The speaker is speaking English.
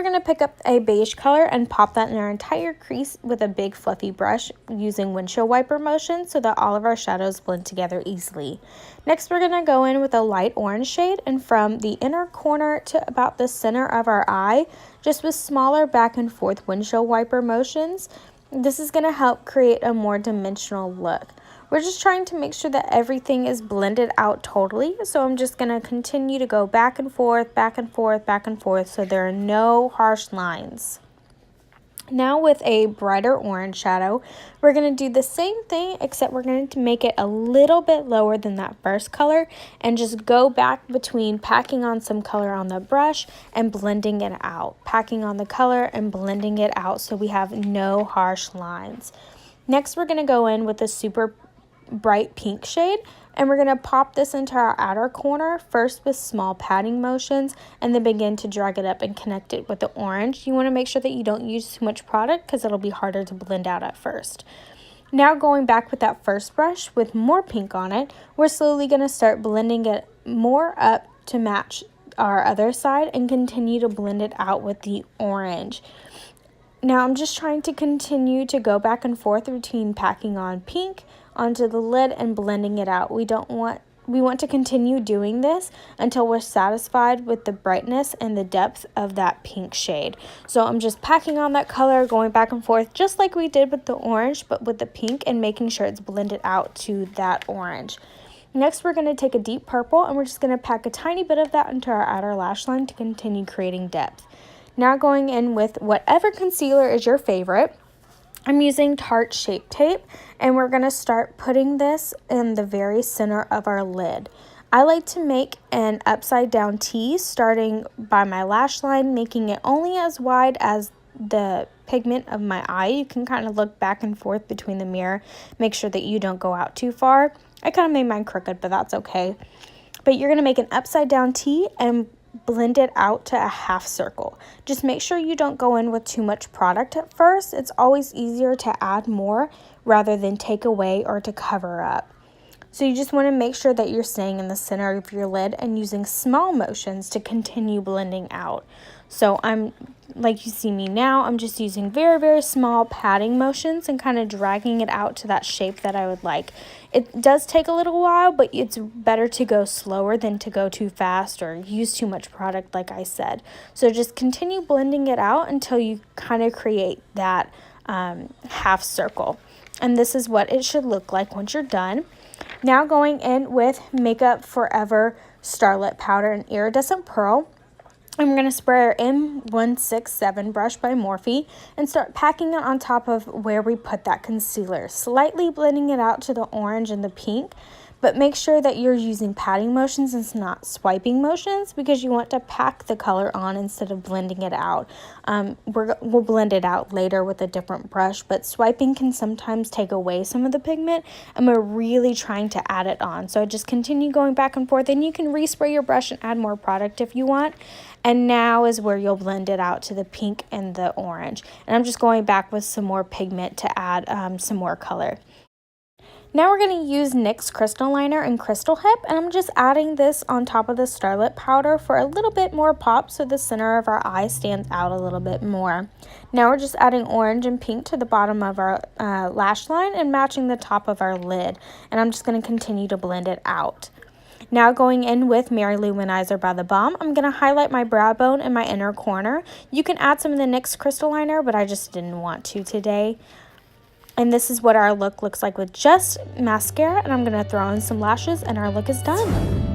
we're going to pick up a beige color and pop that in our entire crease with a big fluffy brush using windshield wiper motion so that all of our shadows blend together easily. Next, we're going to go in with a light orange shade, and from the inner corner to about the center of our eye, just with smaller back and forth windshield wiper motions, this is going to help create a more dimensional look. We're just trying to make sure that everything is blended out totally, so I'm just going to continue to go back and forth, back and forth, back and forth, so there are no harsh lines. Now with a brighter orange shadow, we're going to do the same thing, except we're going to make it a little bit lower than that first color and just go back between packing on some color on the brush and blending it out. Packing on the color and blending it out so we have no harsh lines. Next, we're going to go in with a super bright pink shade, and we're going to pop this into our outer corner first with small patting motions and then begin to drag it up and connect it with the orange. You want to make sure that you don't use too much product because it'll be harder to blend out at first. Now going back with that first brush with more pink on it, we're slowly going to start blending it more up to match our other side and continue to blend it out with the orange. Now I'm just trying to continue to go back and forth between packing on pink onto the lid and blending it out. We want to continue doing this until we're satisfied with the brightness and the depth of that pink shade. So I'm just packing on that color, going back and forth just like we did with the orange, but with the pink, and making sure it's blended out to that orange. Next, we're going to take a deep purple and we're just going to pack a tiny bit of that into our outer lash line to continue creating depth. Now going in with whatever concealer is your favorite. I'm using Tarte Shape Tape, and we're going to start putting this in the very center of our lid. I like to make an upside down T starting by my lash line, making it only as wide as the pigment of my eye. You can kind of look back and forth between the mirror, make sure that you don't go out too far. I kind of made mine crooked, but that's okay. But you're going to make an upside down T and blend it out to a half circle. Just make sure you don't go in with too much product at first. It's always easier to add more rather than take away or to cover up. So you just want to make sure that you're staying in the center of your lid and using small motions to continue blending out. So like you see me now, I'm just using very, very small patting motions and kind of dragging it out to that shape that I would like. It does take a little while, but it's better to go slower than to go too fast or use too much product, like I said. So just continue blending it out until you kind of create that half circle. And this is what it should look like once you're done. Now going in with Makeup Forever Starlit Powder and Iridescent Pearl. I'm going to spray our M167 brush by Morphe and start packing it on top of where we put that concealer, slightly blending it out to the orange and the pink, but make sure that you're using patting motions and not swiping motions because you want to pack the color on instead of blending it out. We'll blend it out later with a different brush, but swiping can sometimes take away some of the pigment, and we're really trying to add it on. So just continue going back and forth, and you can respray your brush and add more product if you want. And now is where you'll blend it out to the pink and the orange. And I'm just going back with some more pigment to add some more color. Now we're going to use NYX Crystal Liner and Crystal Hip, and I'm just adding this on top of the Starlit powder for a little bit more pop so the center of our eye stands out a little bit more. Now we're just adding orange and pink to the bottom of our lash line and matching the top of our lid, and I'm just going to continue to blend it out. Now going in with Mary Luminizer by The Balm, I'm going to highlight my brow bone and my inner corner. You can add some of the NYX Crystal Liner, but I just didn't want to today. And this is what our look looks like with just mascara, and I'm going to throw in some lashes and our look is done.